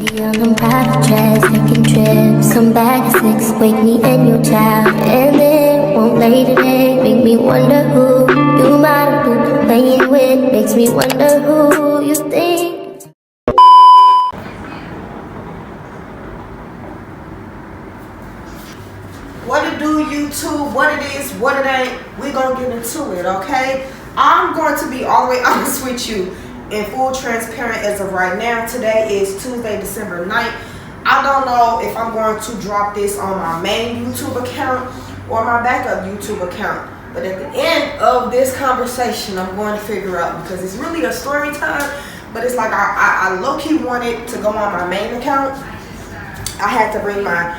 On them private jets, taking trips, some bag of six, wake me and your child, and then won't lay today, make me wonder who you might have been playing with, makes me wonder who you think. What it do, YouTube, what it is, what it ain't, we gonna get into it, okay? I'm going to be all the way honest with you and full transparent as of right now. Today is Tuesday, December 9th. I don't know if I'm going to drop this on my main YouTube account or my backup YouTube account. But at the end of this conversation, I'm going to figure out, because it's really a story time, but it's like I low-key wanted to go on my main account. I had to bring my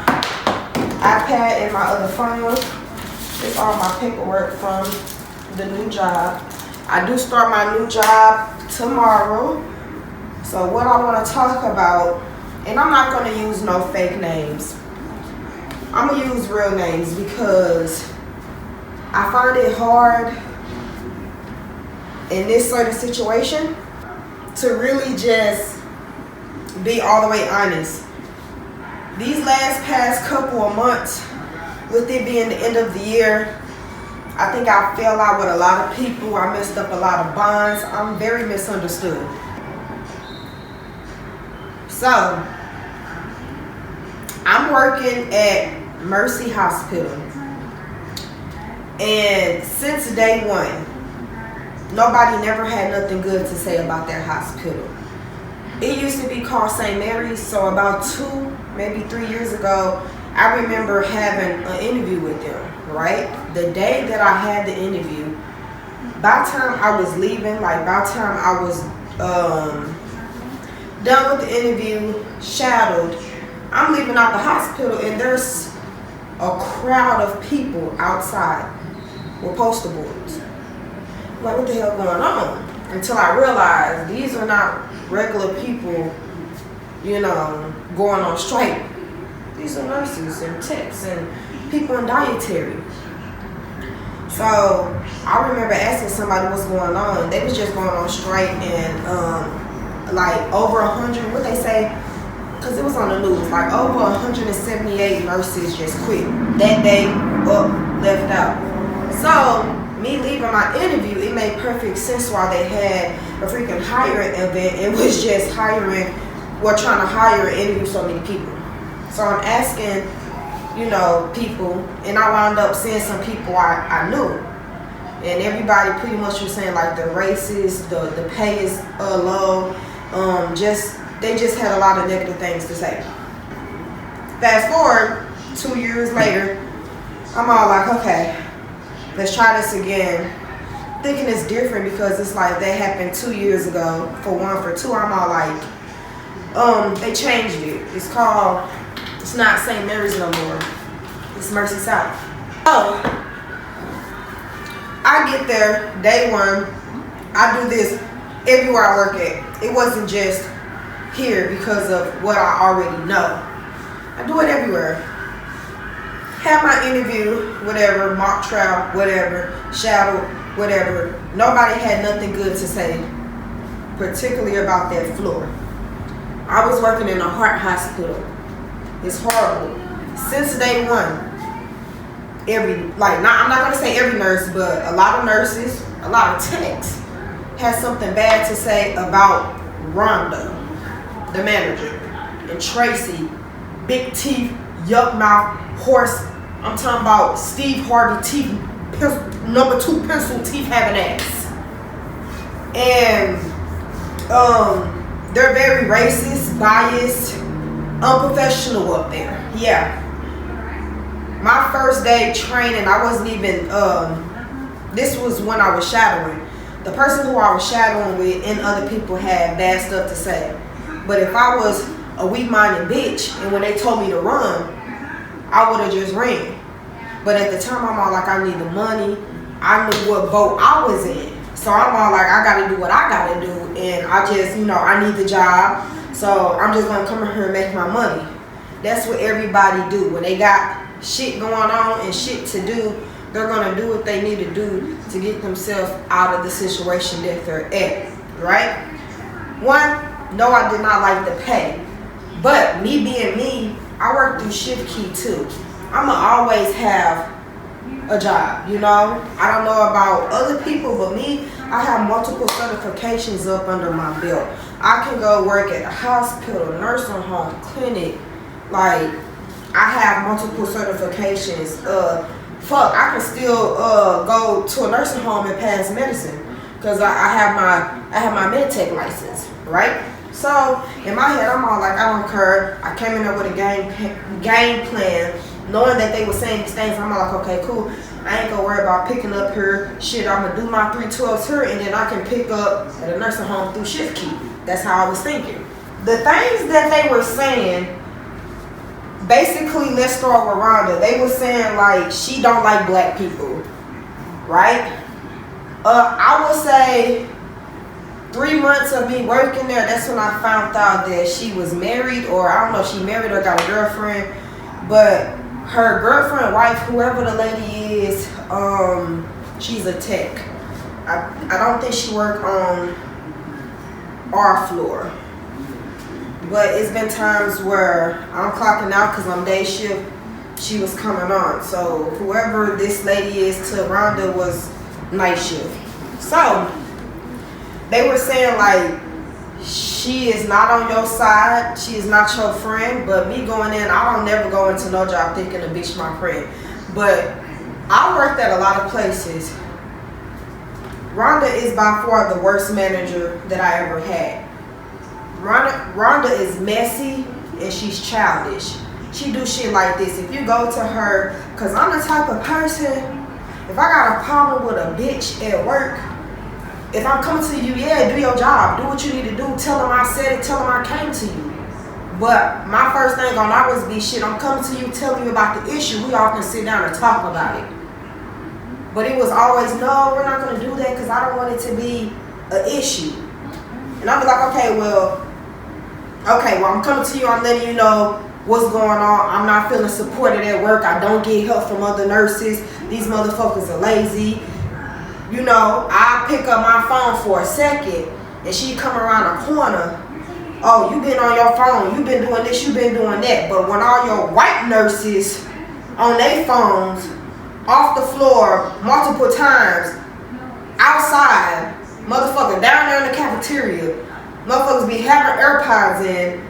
iPad and my other phone. It's all my paperwork from the new job. I do start my new job tomorrow. So what I want to talk about, and I'm not going to use no fake names. I'm going to use real names because I find it hard in this sort of situation to really just be all the way honest. These past couple of months, with it being the end of the year, I think I fell out with a lot of people. I messed up a lot of bonds. I'm very misunderstood. So, I'm working at Mercy Hospital. And since day one, nobody never had nothing good to say about that hospital. It used to be called St. Mary's, so about 2, maybe 3 years ago, I remember having an interview with them, right? The day that I had the interview, by the time I was leaving, like by the time I was done with the interview, shadowed, I'm leaving out the hospital and there's a crowd of people outside with poster boards. I'm like, what the hell going on? Until I realized these are not regular people, you know, going on strike. These are nurses and techs and people in dietary. So I remember asking somebody what's going on. They was just going on strike, and like over 100, what they say, because it was on the news, like over 178 nurses just quit that day, left out. So me leaving my interview, it made perfect sense why they had a freaking hiring event. It was just trying to hire and interview so many people. So I'm asking, you know, people, and I wound up seeing some people I knew. And everybody pretty much was saying like the racist, the pay is low, they just had a lot of negative things to say. Fast forward 2 years later, I'm all like, okay, let's try this again. Thinking it's different because it's like that happened 2 years ago, for one. For two, I'm all like, they changed it. It's not St. Mary's no more. It's Mercy South. Oh, I get there, day one. I do this everywhere I work at. It wasn't just here because of what I already know. I do it everywhere. Have my interview, whatever, mock trial, whatever, shadow, whatever. Nobody had nothing good to say, particularly about that floor. I was working in a heart hospital. It's horrible. Since day one, I'm not gonna say every nurse, but a lot of nurses, a lot of techs had something bad to say about Rhonda, the manager, and Tracy, big teeth, yuck mouth, horse. I'm talking about Steve Harvey teeth, number 2 pencil teeth having ass. And they're very racist, biased, unprofessional up there. Yeah. My first day training, I wasn't even, this was when I was shadowing. The person who I was shadowing with and other people had bad stuff to say. But if I was a weak-minded bitch and when they told me to run, I would have just ran. But at the time, I'm all like, I need the money. I knew what boat I was in. So I'm all like, I got to do what I got to do. And I just, I need the job. So I'm just going to come in here and make my money. That's what everybody do. When they got shit going on and shit to do, they're going to do what they need to do to get themselves out of the situation that they're at, right? One, no, I did not like the pay. But me being me, I work through shift key too. I'ma always have a job, you know. I don't know about other people, but me, I have multiple certifications up under my belt. I can go work at a hospital, nursing home, clinic. Like, I have multiple certifications. I can still go to a nursing home and pass medicine because I have my med tech license, right? So in my head, I'm all like, I don't care. I came in there with a game plan, knowing that they were saying these things. I'm all like, okay, cool. I ain't gonna worry about picking up here. Shit, I'm gonna do my 312s here, and then I can pick up at a nursing home through shift key. That's how I was thinking. The things that they were saying, basically, let's start with Rhonda. They were saying like she don't like black people, right? I would say 3 months of me working there, that's when I found out that she was married, or I don't know if she married or got a girlfriend, but her girlfriend, wife, whoever the lady is, she's a tech. I don't think she worked on our floor, but it's been times where I'm clocking out because I'm day shift, she was coming on. So whoever this lady is to Rhonda was night shift. So they were saying like, she is not on your side, she is not your friend. But me going in, I don't never go into no job thinking a bitch my friend. But I worked at a lot of places. Rhonda is by far the worst manager that I ever had. Rhonda is messy and she's childish. She do shit like this. If you go to her, because I'm the type of person, if I got a problem with a bitch at work, if I'm coming to you, yeah, do your job. Do what you need to do. Tell them I said it. Tell them I came to you. But my first thing gonna always be, shit, I'm coming to you, telling you about the issue. We all can sit down and talk about it. But it was always, no, we're not gonna do that because I don't want it to be an issue. And I was like, okay, well, I'm coming to you. I'm letting you know what's going on. I'm not feeling supported at work. I don't get help from other nurses. These motherfuckers are lazy. You know, I pick up my phone for a second and she come around a corner. Oh, you been on your phone. You been doing this. You been doing that. But when all your white nurses on their phones, off the floor multiple times, outside, motherfucker down there in the cafeteria, motherfuckers be having AirPods in,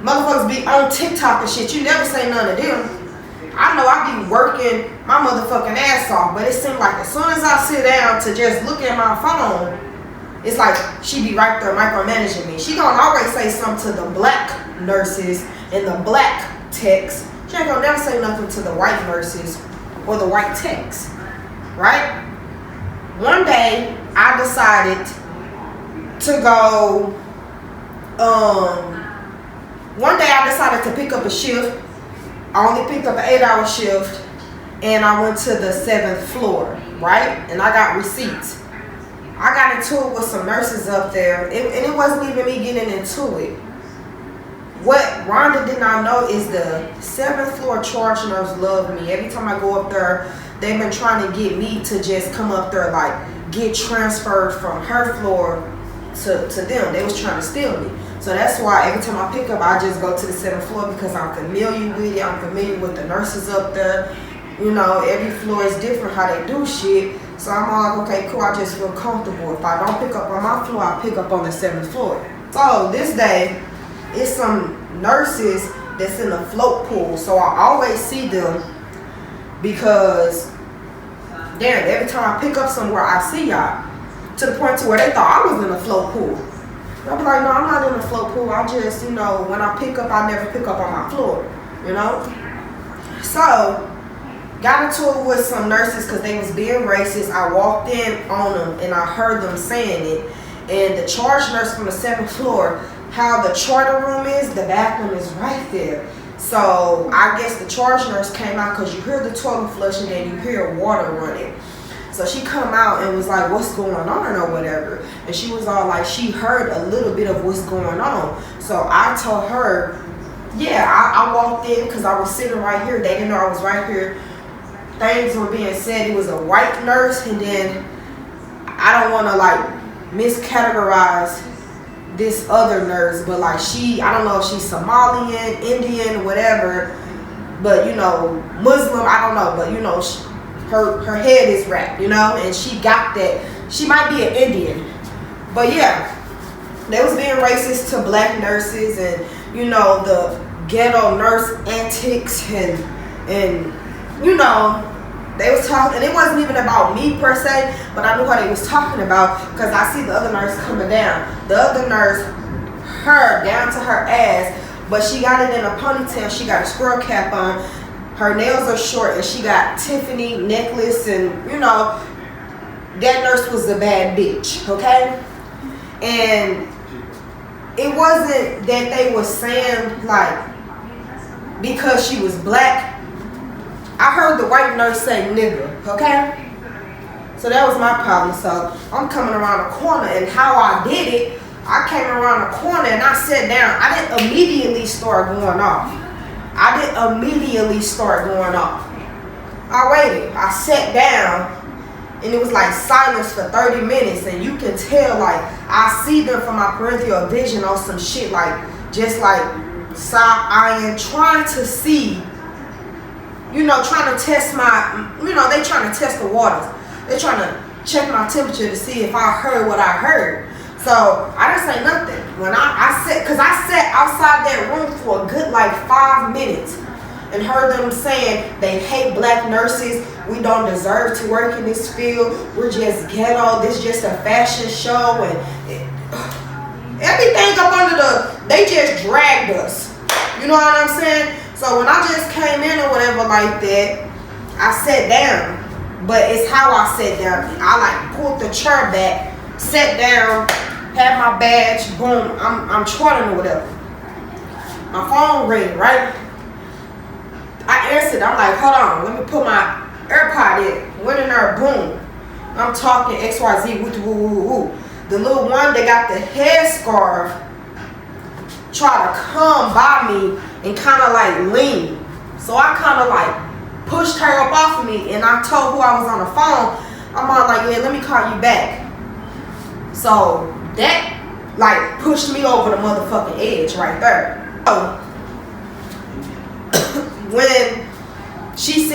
motherfuckers be on TikTok and shit. You never say none of them. I know I be working my motherfucking ass off, but it seems like as soon as I sit down to just look at my phone, it's like she be right there micromanaging me. She gonna always say something to the black nurses and the black techs. She ain't gonna never say nothing to the white nurses or the white techs, right? One day I decided to go, to pick up a shift. I only picked up an 8-hour shift and I went to the 7th floor, right? And I got receipts. I got into it with some nurses up there, and it wasn't even me getting into it. What Rhonda did not know is the 7th floor charge nurse loved me. Every time I go up there, they've been trying to get me to just come up there, like get transferred from her floor to them. They was trying to steal me. So that's why every time I pick up, I just go to the 7th floor because I'm familiar with it. I'm familiar with the nurses up there. You know, every floor is different how they do shit. So I'm all like, okay, cool, I just feel comfortable. If I don't pick up on my floor, I pick up on the 7th floor. So this day, it's some nurses that's in the float pool. So I always see them because, damn, every time I pick up somewhere, I see y'all. To the point to where they thought I was in the float pool. I'll be like, no, I'm not in the float pool. I just, you know, when I pick up, I never pick up on my floor, you know? So, got into it with some nurses because they was being racist. I walked in on them and I heard them saying it. And the charge nurse from the 7th floor, how the charter room is, the bathroom is right there. So, I guess the charge nurse came out because you hear the toilet flushing and you hear water running. So she come out and was like, what's going on or whatever. And she was all like, she heard a little bit of what's going on. So I told her, yeah, I walked in because I was sitting right here. They didn't know I was right here. Things were being said. It was a white nurse. And then I don't want to like miscategorize this other nurse, but like I don't know if she's Somalian, Indian, whatever, but you know, Muslim, I don't know, but you know, her head is wrapped, you know, and she got that. She might be an Indian, but yeah, they was being racist to black nurses, and you know, the ghetto nurse antics, and you know, they was talking, and it wasn't even about me per se, but I knew what they was talking about, because I see the other nurse coming down. The other nurse, her down to her ass, but she got it in a ponytail. She got a squirrel cap on. Her nails are short, and she got Tiffany necklace, and you know, that nurse was a bad bitch, okay? And it wasn't that they was saying like because she was black. I heard the white nurse say nigga, okay? So that was my problem. So I'm coming around the corner, and how I did it, I came around the corner and I sat down. I didn't immediately start going off. I waited. I sat down, and it was like silence for 30 minutes, and you can tell like I see them from my peripheral vision on some shit like just like soft iron, trying to see, you know, trying to test my, you know, they trying to test the waters. They trying to check my temperature to see if I heard what I heard. So I didn't say nothing. When I sat outside that room for a good like 5 minutes and heard them saying they hate black nurses. We don't deserve to work in this field. We're just ghetto. This is just a fashion show, and everything up under they just dragged us. You know what I'm saying? So when I just came in or whatever like that, I sat down. But it's how I sat down. I like pulled the chair back, sat down, had my badge, boom, I'm charting or whatever. My phone rang, right? I answered, I'm like, hold on, let me put my AirPod in. Went in there, boom. I'm talking XYZ, woo, woo, woo, woo. The little one that got the headscarf tried to come by me and kind of like lean. So I kind of like pushed her up off of me, and I told who I was on the phone, I'm all like, yeah, let me call you back. So that like pushed me over the motherfucking edge right there. So when she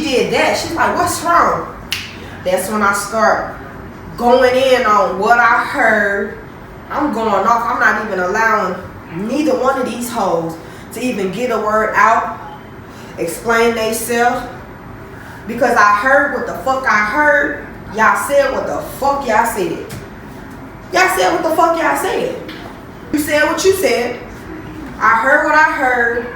did that, she's like, what's wrong? That's when I start going in on what I heard. I'm going off. I'm not even allowing neither one of these hoes to even get a word out, explain themselves, because I heard what the fuck I heard. Y'all said what the fuck y'all said. Y'all said what the fuck y'all said. You said what you said. I heard what I heard.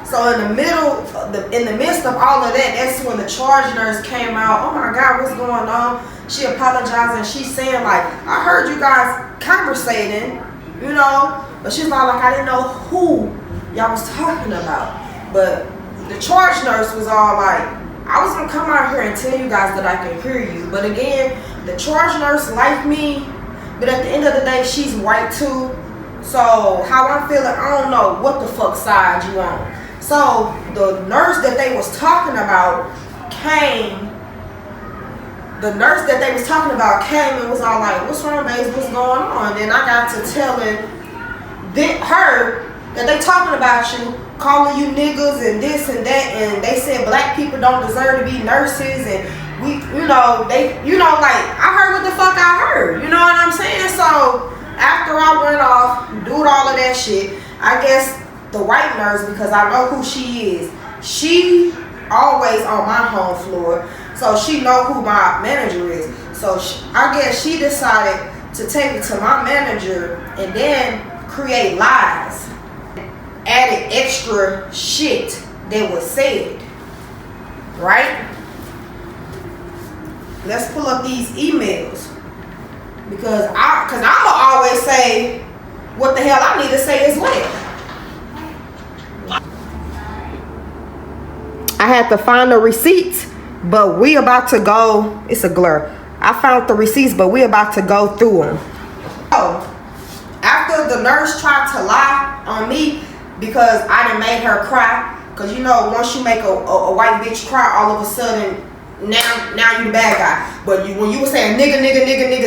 So in the midst of all of that, that's when the charge nurse came out. Oh my God, what's going on? She apologized, and she's saying like, I heard you guys conversating, you know, but she's not like, I didn't know who y'all was talking about. But the charge nurse was all like, I was gonna come out here and tell you guys that I can hear you. But again, the charge nurse like me, but at the end of the day, she's white too. So how I'm feeling, I don't know what the fuck side you on. So the nurse that they was talking about came. The nurse that they was talking about came and was all like, what's wrong, babes? What's going on? And I got to telling her that they talking about you, calling you niggas and this and that, and they said black people don't deserve to be nurses, and we, you know, they, you know, like, I heard what the fuck I heard, you know what I'm saying? So after I went off, doing all of that shit, I guess the white nurse, because I know who she is, she always on my home floor, so she know who my manager is. So I guess she decided to take it to my manager and then create lies, added extra shit that was said, right? Let's pull up these emails, because I'ma always say what the hell I need to say as well. I had to find the receipts, but we about to go. It's a blur. I found the receipts, but we about to go through them. So after the nurse tried to lie on me because I done made her cry, because you know once you make a white bitch cry, all of a sudden now you the bad guy. But when you were saying nigga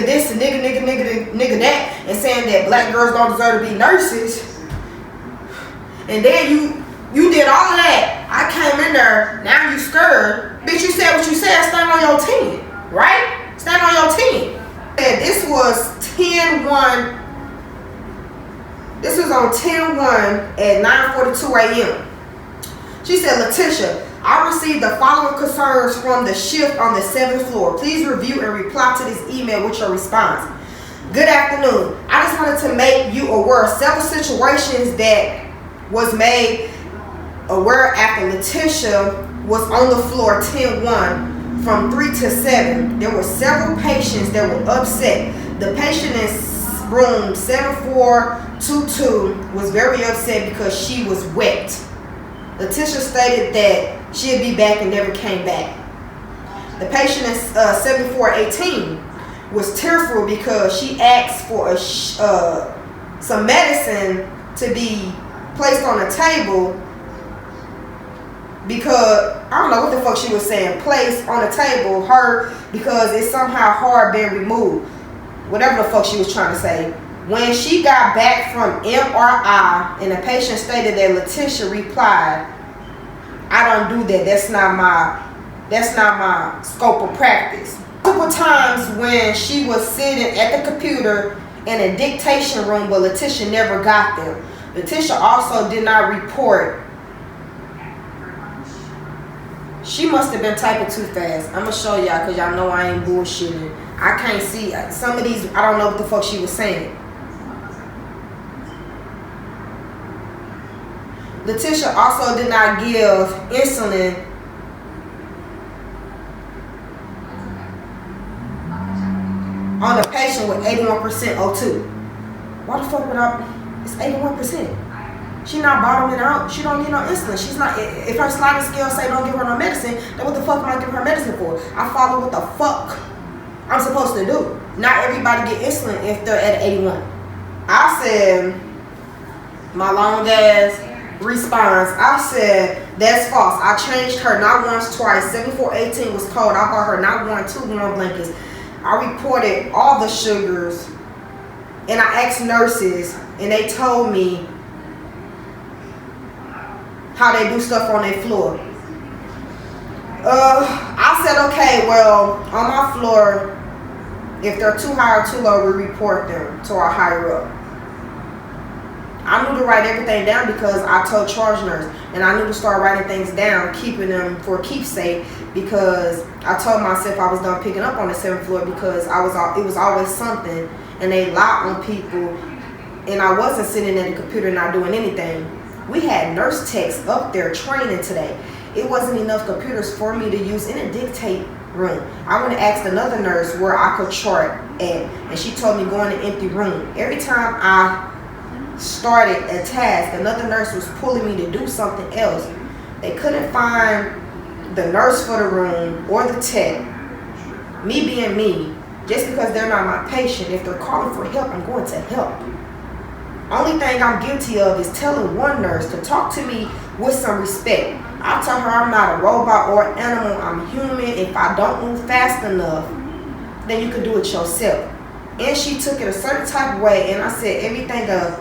this and nigga that, and saying that black girls don't deserve to be nurses, and then you did all of that. I came in there, now you scared. Bitch, you said what you said, stand on your 10, right? Stand on your 10. And this was 10-1. This was on 10-1 at 9:42 a.m. She said, Letitia, I received the following concerns from the shift on the 7th floor. Please review and reply to this email with your response. Good afternoon. I just wanted to make you aware of several situations that was made aware after Letitia was on the floor 10-1 from 3 to 7. There were several patients that were upset. The patient in room 7422 was very upset because she was wet. Letitia stated that she'd be back and never came back. The patient in 7418 was tearful because she asked for some medicine to be placed on a table because, I don't know what the fuck she was saying, placed on a table, because it's somehow hard being removed. Whatever the fuck she was trying to say. When she got back from MRI and the patient stated that, Letitia replied, I don't do that. That's not my scope of practice. A couple times when she was sitting at the computer in a dictation room, but Letitia never got there. Letitia also did not report. She must have been typing too fast. I'm going to show y'all because y'all know I ain't bullshitting. I can't see some of these. I don't know what the fuck she was saying. Letitia also did not give insulin on a patient with 81% O2. Why the fuck would it's 81%? She not bottoming out. She don't need no insulin. She's not. If her sliding scale say don't give her no medicine, then what the fuck am I giving her medicine for? I follow what the fuck I'm supposed to do. Not everybody get insulin if they're at 81. I said, my long ass response, I said, that's false. I changed her not once, twice. 7418 was cold. I bought her not 1, 2 warm blankets. I reported all the sugars, and I asked nurses, and they told me how they do stuff on their floor. I said, okay, well, on my floor, if they're too high or too low, we report them to our higher up. I knew to write everything down because I told charge nurse, and I knew to start writing things down, keeping them for keepsake, because I told myself I was done picking up on the 7th floor because it was always something, and they lie on people, and I wasn't sitting at the computer not doing anything. We had nurse techs up there training today. It wasn't enough computers for me to use in a dictate room. I went and asked another nurse where I could chart at, and she told me go in an empty room. Every time I started a task, another nurse was pulling me to do something else. They couldn't find the nurse for the room or the tech. Me being me, just because they're not my patient, if they're calling for help, I'm going to help. Only thing I'm guilty of is telling one nurse to talk to me with some respect. I tell her I'm not a robot or an animal, I'm human. If I don't move fast enough, then you can do it yourself. And she took it a certain type of way, and I said everything a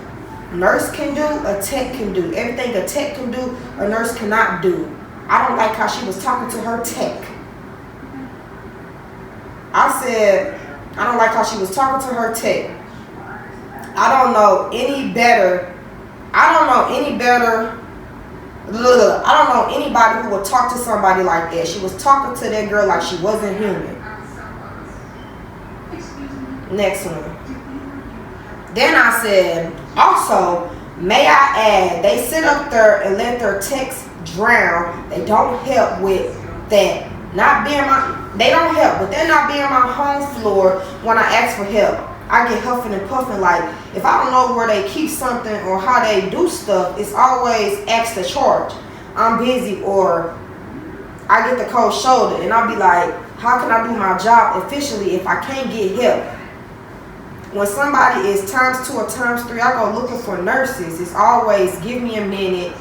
nurse can do, a tech can do. Everything a tech can do, a nurse cannot do. I don't like how she was talking to her tech. I said, I don't like how she was talking to her tech. I don't know any better. I don't know anybody who would talk to somebody like that. She was talking to that girl like she wasn't human. Next one. Then I said, also, may I add, they sit up there and let their techs drown. They don't help with that. They don't help, but they're not being my home floor when I ask for help. I get huffing and puffing, like if I don't know where they keep something or how they do stuff, it's always ask to charge. I'm busy, or I get the cold shoulder, and I'll be like, how can I do my job efficiently if I can't get help? When somebody is times 2 or times 3, I go looking for nurses. It's always give me a minute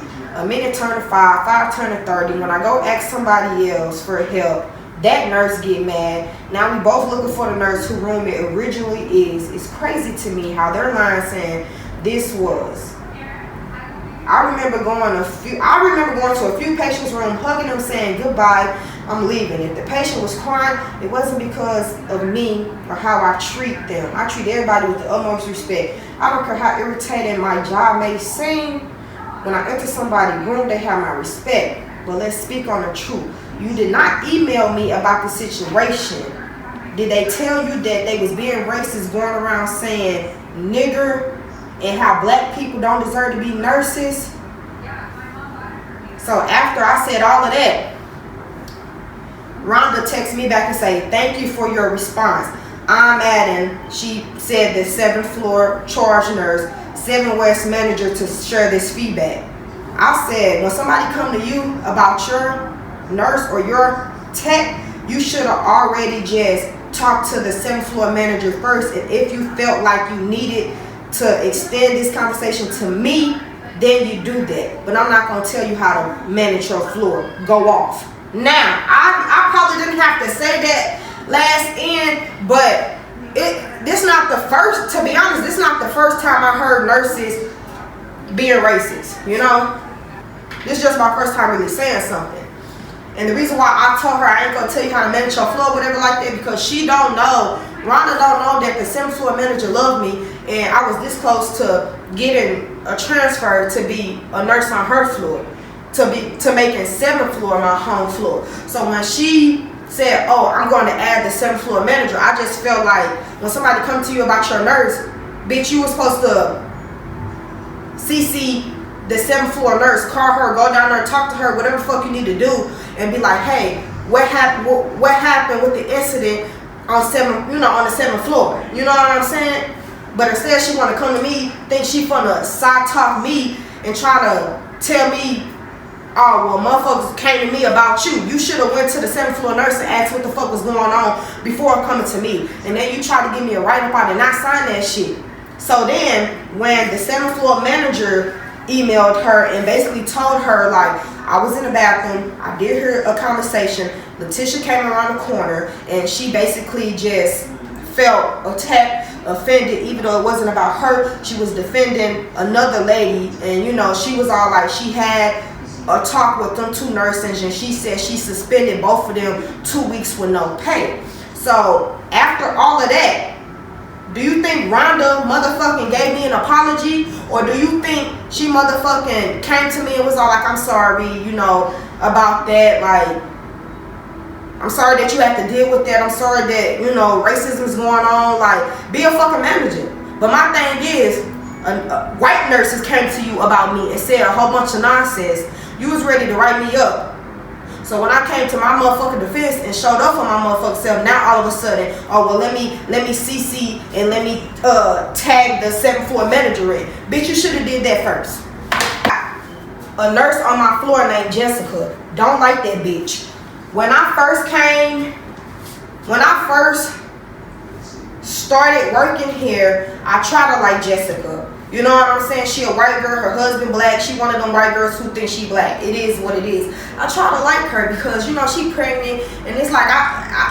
turn to 5 turn to 30. When I go ask somebody else for help, That nurse get mad. Now we both looking for the nurse who room it originally is. It's crazy to me how they're lying saying this was. I remember going to a few patients' room, hugging them, saying goodbye, I'm leaving. If the patient was crying, it wasn't because of me or how I treat them. I treat everybody with the utmost respect. I don't care how irritating my job may seem. When I enter somebody's room, they have my respect. But let's speak on the truth. You did not email me about the situation. Did they tell you that they was being racist, going around saying nigger and how black people don't deserve to be nurses? So after I said all of that, Rhonda texted me back and say, thank you for your response. I'm adding, she said, the 7th floor charge nurse, 7 West manager to share this feedback. I said, when somebody come to you about your nurse or your tech, you should have already just talked to the 7th floor manager first. And if you felt like you needed to extend this conversation to me, then you do that. But I'm not going to tell you how to manage your floor. Go off. Now, I probably didn't have to say that last end, but this not the first, to be honest, this not the first time I heard nurses being racist, you know? This is just my first time really saying something. And the reason why I told her I ain't gonna tell you how to manage your floor, whatever like that, because she don't know, Rhonda don't know that the 7th floor manager loved me, and I was this close to getting a transfer to be a nurse on her floor, to making 7th floor my home floor. So when she said, oh, I'm going to add the 7th floor manager, I just felt like when somebody come to you about your nurse, bitch, you was supposed to CC the 7th floor nurse, call her, go down there, talk to her, whatever the fuck you need to do, and be like, hey, what happened with the incident on on the 7th floor? You know what I'm saying? But instead she want to come to me, think she finna side talk me and try to tell me, oh, well, motherfuckers came to me about you. You should have went to the 7th floor nurse and asked what the fuck was going on before coming to me. And then you try to give me a write-up, I did not sign that shit. So then when the 7th floor manager emailed her and basically told her, like, I was in the bathroom, I did hear a conversation, Letitia came around the corner, and she basically just felt attacked, offended, even though it wasn't about her. She was defending another lady, and she was all like, she had a talk with them 2 nurses, and she said she suspended both of them 2 weeks with no pay. So after all of that, do you think Rhonda motherfucking gave me an apology? Or do you think she motherfucking came to me and was all like, I'm sorry, about that. Like, I'm sorry that you have to deal with that. I'm sorry that, racism's going on. Like, be a fucking manager. But my thing is, white nurses came to you about me and said a whole bunch of nonsense. You was ready to write me up. So when I came to my motherfucking defense and showed up for my motherfucking self, now all of a sudden, oh well, let me CC and let me tag the 7th floor manager in. Bitch, you should have did that first. A nurse on my floor named Jessica. Don't like that bitch. When I first started working here, I tried to like Jessica. You know what I'm saying? She a white girl, her husband black. She one of them white girls who think she black. It is what it is. I try to like her because, she pregnant, and it's like,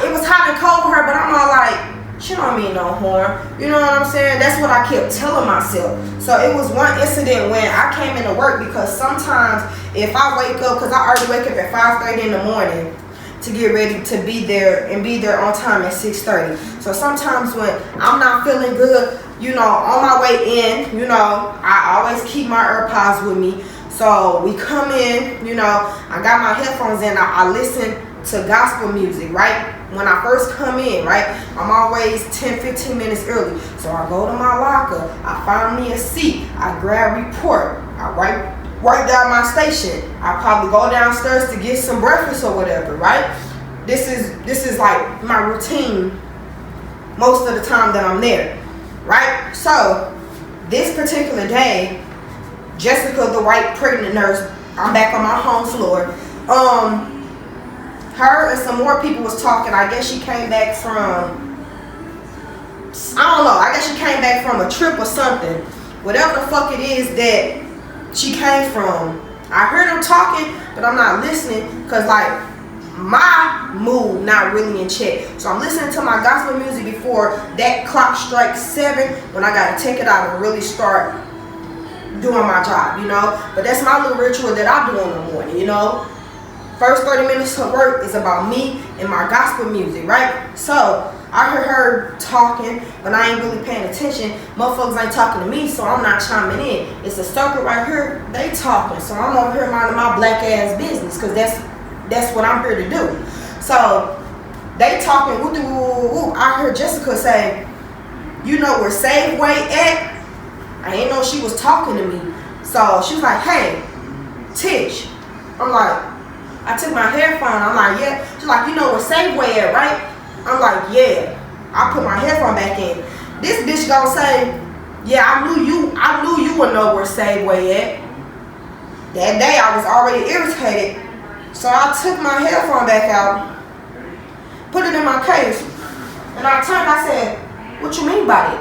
it was hot and cold for her, but I'm all like, she don't mean no harm. You know what I'm saying? That's what I kept telling myself. So it was one incident when I came into work, because sometimes if I wake up, because I already wake up at 5:30 in the morning to get ready to be there and be there on time at 6:30. So sometimes when I'm not feeling good, on my way in, I always keep my AirPods with me. So we come in, I got my headphones in, I listen to gospel music, right? When I first come in, right, I'm always 10-15 minutes early. So I go to my locker, I find me a seat, I grab report, I write down my station. I probably go downstairs to get some breakfast or whatever, right? This is like my routine most of the time that I'm there, right? So this particular day, Jessica, the white pregnant nurse, I'm back on my home floor. Her and some more people was talking. I guess she came back from, I don't know, I guess she came back from a trip or something. Whatever the fuck it is that she came from. I heard them talking, but I'm not listening, because like my mood not really in check. So I'm listening to my gospel music before that clock strikes 7, when I gotta take it out and really start doing my job, you know. But that's my little ritual that I do in the morning, you know. First 30 minutes of work is about me and my gospel music, right? So I heard her talking, but I ain't really paying attention. Motherfuckers ain't talking to me, so I'm not chiming in. It's a circle right here, they talking. So I'm over here minding my black ass business, because that's what I'm here to do. So they talking, woo, woo, woo. I heard Jessica say, you know where Safeway at? I ain't know she was talking to me. So she was like, hey, Tish. I'm like, I took my headphone. I'm like, yeah. She's like, you know where Safeway at, right? I'm like, yeah. I put my headphone back in. This bitch gonna say, yeah, I knew you would know where Safeway at. That day I was already irritated. So I took my headphone back out, put it in my case, and I turned, I said, what you mean by it?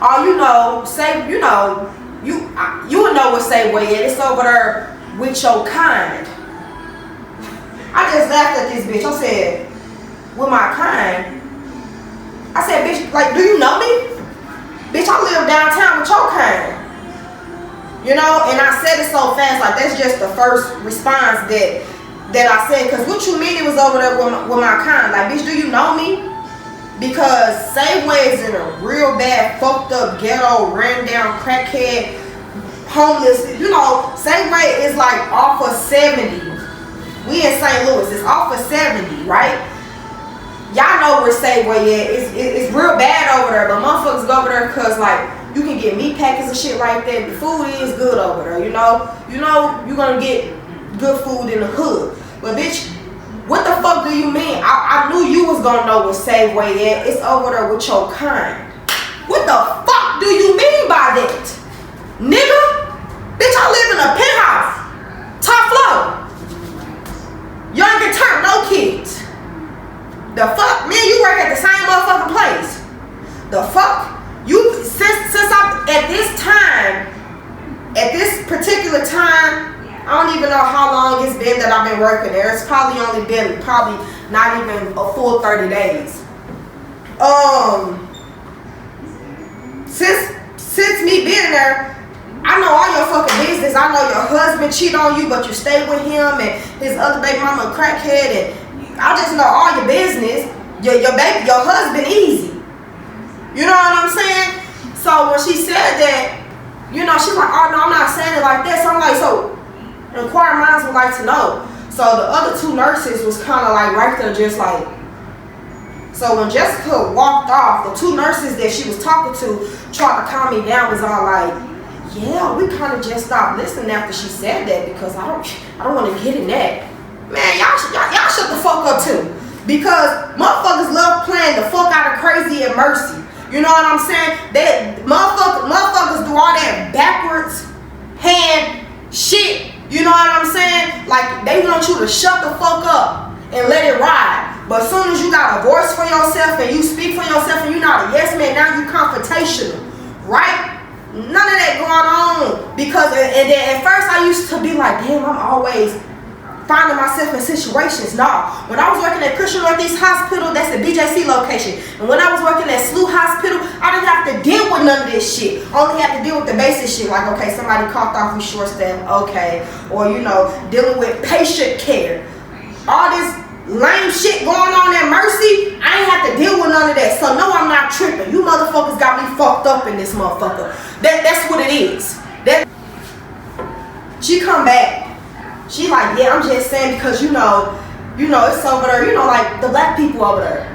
Oh, you know, say, you know, you would know what Safeway is. It's over there with your kind. I just laughed at this bitch. I said, with my kind? I said, bitch, like, do you know me? Bitch, I live downtown with your kind. You know, and I said it so fast, like, that's just the first response that I said. Because what you mean it was over there with my kind? Like, bitch, do you know me? Because Safeway is in a real bad, fucked up, ghetto, ran down, crackhead, homeless. You know, Safeway is like off of 70. We in St. Louis. It's off of 70, right? Y'all know where Safeway is. It's real bad over there, but motherfuckers go over there because, like, you can get meat packets and shit like that. The food is good over there, you know? You know you're gonna get good food in the hood. But bitch, what the fuck do you mean? I knew you was gonna know what Safeway is. It's over there with your kind. What the fuck do you mean by that? Nigga? Bitch, I live in a penthouse. Top floor. Y'all ain't get turned, no kids. The fuck? Me and you work at the same motherfucking place. The fuck? You, since I'm at this particular time, I don't even know how long it's been that I've been working there. It's probably only been not even a full 30 days. Since me being there, I know all your fucking business. I know your husband cheat on you, but you stay with him, and his other baby mama a crackhead, and I just know all your business. Your husband easy. You know what I'm saying? So when she said that, you know, she's like, oh no, I'm not saying it like that. So I'm like, so inquiring minds would like to know. So the other 2 nurses was kind of like right there, just like. So when Jessica walked off, the 2 nurses that she was talking to tried to calm me down, was all like, yeah, we kind of just stopped listening after she said that, because I don't want to get in that. Man, y'all shut the fuck up too, because motherfuckers love playing the fuck out of Crazy and Mercy. You know what I'm saying? That motherfuckers do all that backwards hand shit. You know what I'm saying? Like, they want you to shut the fuck up and let it ride. But as soon as you got a voice for yourself and you speak for yourself and you're not a yes man, now you confrontational, right? None of that going on. Because, and then at first I used to be like, damn, I'm always finding myself in situations. No. When I was working at Christian Northeast Hospital, that's the BJC location. And when I was working at SLU Hospital, I didn't have to deal with none of this shit. Only had to deal with the basic shit. Like, okay, somebody coughed off, we short staff, okay. Or, you know, dealing with patient care. All this lame shit going on at Mercy, I ain't have to deal with none of that. So no, I'm not tripping. You motherfuckers got me fucked up in this motherfucker. That's what it is. She come back. She like, yeah, I'm just saying because you know, it's over there, you know, like the black people over there.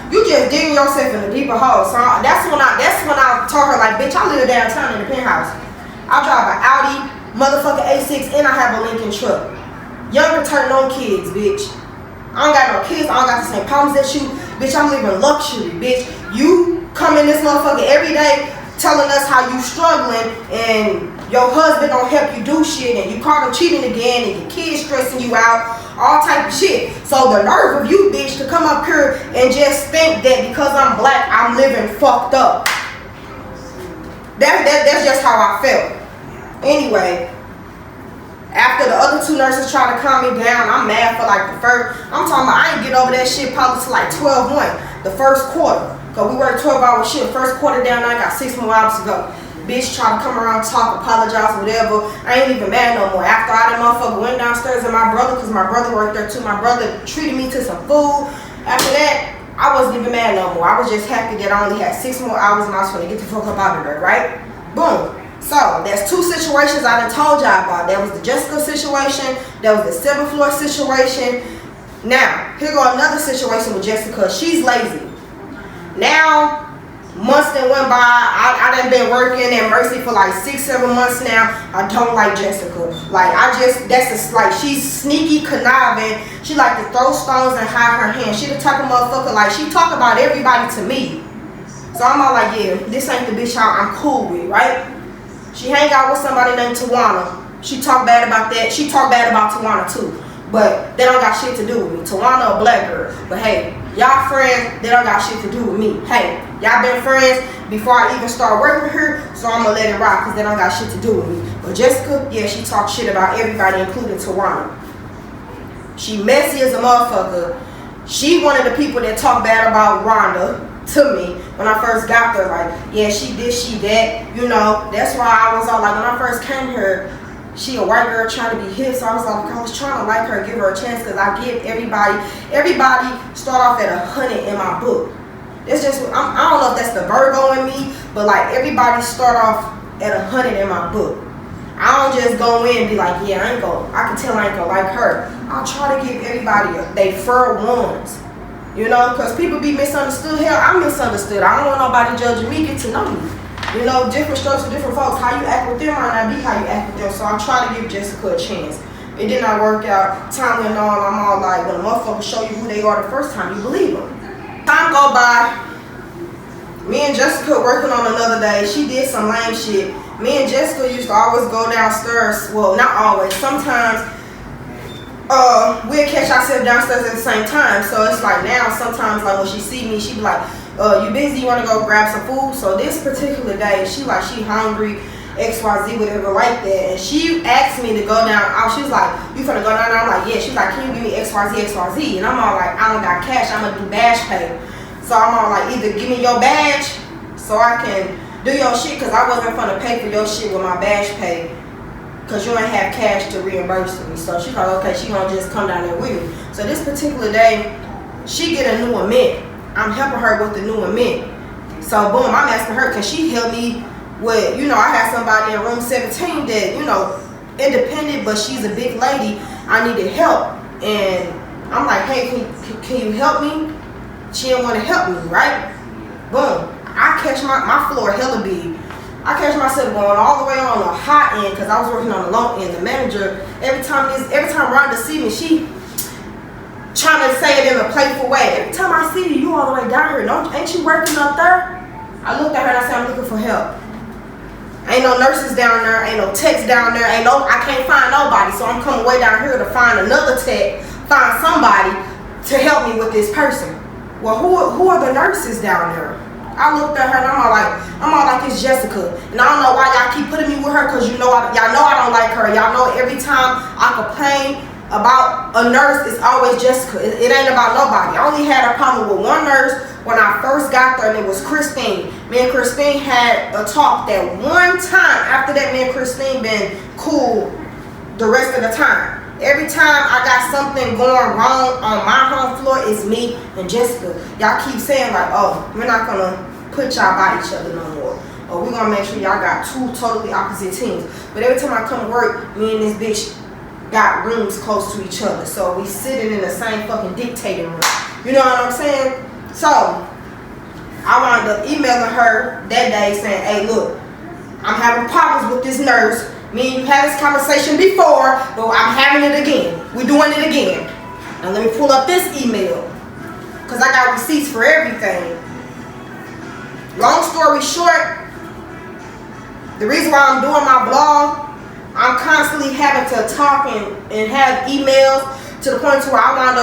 You just digging yourself in a deeper hole. So that's when I told her, like, bitch, I live downtown in the penthouse. I drive an Audi, motherfucking A6, and I have a Lincoln truck. Younger turn on kids, bitch. I don't got no kids. I don't got the same problems as you, bitch. I'm living luxury, bitch. You come in this motherfucker every day telling us how you struggling and your husband don't help you do shit and you caught him cheating again and your kids stressing you out, all type of shit. So the nerve of you, bitch, to come up here and just think that because I'm black, I'm living fucked up. That's just how I felt. Anyway, after after the other 2 nurses try to calm me down, I'm mad for like the first, I'm talking about I ain't get over that shit probably to like 12-1, the first quarter. Cause we worked 12-hour shift, first quarter down, I got 6 more hours to go. Bitch try to come around, talk, apologize, whatever. I ain't even mad no more. After I that motherfucker went downstairs and my brother, cause my brother worked there too, my brother treated me to some food. After that, I wasn't even mad no more. I was just happy that I only had 6 more hours and I was gonna get the fuck up out of there, right? Boom. So, there's 2 situations I done told y'all about. That was the Jessica situation, that was the 7th floor situation. Now, here go another situation with Jessica. She's lazy. Now, months that went by, I done been working at Mercy for like 6-7 months now. I don't like Jessica. Like, she's sneaky, conniving. She like to throw stones and hide her hand. She the type of motherfucker, like, she talk about everybody to me. So I'm all like, yeah, this ain't the bitch I'm cool with, right? She hang out with somebody named Tawana. She talk bad about that. She talk bad about Tawana too. But they don't got shit to do with me. Tawana a black girl. But hey, y'all friends, they don't got shit to do with me. Hey, y'all been friends before I even start working with her, so I'm gonna let it rock because they don't got shit to do with me. But Jessica, yeah, she talk shit about everybody, including Tawana. She messy as a motherfucker. She one of the people that talk bad about Rhonda to me when I first got there. Like, yeah, she this, she that. You know, that's why I was all like, when I first came here, she a white girl trying to be hip, so I was like, I was trying to like her, give her a chance, because I give everybody start off at 100 in my book. It's just, I don't know if that's the Virgo in me, but like everybody start off at 100 in my book. I don't just go in and be like, yeah, I can tell I ain't gonna like her. I'll try to give everybody they fur ones. You know, because people be misunderstood. Hell, I'm misunderstood. I don't want nobody judging me, get to know me. You know, different strokes for different folks. How you act with them might not be how you act with them. So I try to give Jessica a chance. It did not work out. Time went on. I'm all like, when a motherfucker show you who they are the first time, you believe them. Time go by. Me and Jessica working on another day. She did some lame shit. Me and Jessica used to always go downstairs. Well, not always. Sometimes we'll catch ourselves downstairs at the same time. So it's like now, sometimes like when she see me, she be like, you busy, you want to go grab some food? So this particular day, she hungry, XYZ, whatever like that. And she asked me to go down. She was like, you finna go down there? I'm like, yeah. She's like, can you give me XYZ? And I'm all like, I don't got cash, I'm gonna do badge pay. So I'm all like, either give me your badge so I can do your shit, because I wasn't finna pay for your shit with my badge pay, because you ain't have cash to reimburse me. So she's like, okay, she gonna just come down there with me. So this particular day, she get a new amendment. I'm helping her with the new amendment. So boom, I'm asking her, can she help me with, you know, I had somebody in room 17 that, you know, independent, but she's a big lady. I needed help. And I'm like, hey, can you help me? She didn't want to help me, right? Boom. I catch my floor hella big. I catch myself going all the way on the high end, because I was working on the low end. The manager, every time Rhonda see me, she trying to say it in a playful way. Every time I see you all the way down here, ain't you working up there? I looked at her and I said, I'm looking for help. Ain't no nurses down there, ain't no techs down there, I can't find nobody, so I'm coming way down here to find another tech, find somebody to help me with this person. Well, who are the nurses down there? I looked at her and I'm all like, it's Jessica. And I don't know why y'all keep putting me with her, because y'all know I don't like her. Y'all know every time I complain about a nurse, it's always Jessica. It ain't about nobody. I only had a problem with one nurse when I first got there, and it was Christine. Me and Christine had a talk that one time. After that, me and Christine been cool the rest of the time. Every time I got something going wrong on my home floor, it's me and Jessica. Y'all keep saying like, oh, we're not gonna put y'all by each other no more, or we're gonna make sure y'all got 2 totally opposite teams. But every time I come to work, me and this bitch got rooms close to each other, so we sitting in the same fucking dictating room. You know what I'm saying? So I wound up emailing her that day saying, hey, look, I'm having problems with this nurse. Me and you had this conversation before, but I'm having it again. We're doing it again. Now let me pull up this email, because I got receipts for everything. Long story short, the reason why I'm doing my blog, I'm constantly having to talk and have emails, to the point to where I wound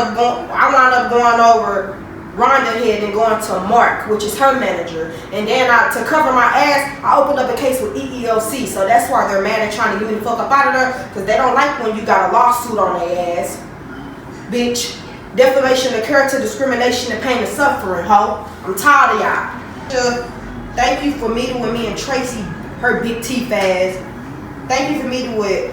up going over Rhonda head and going to Mark, which is her manager. And then to cover my ass, I opened up a case with EEOC. So that's why they're mad at trying to get me the fuck up out of there, because they don't like when you got a lawsuit on their ass. Bitch. Defamation of character, discrimination, and pain and suffering, ho. I'm tired of y'all. Thank you for meeting with me and Tracy, her big teeth ass. Thank you for meeting with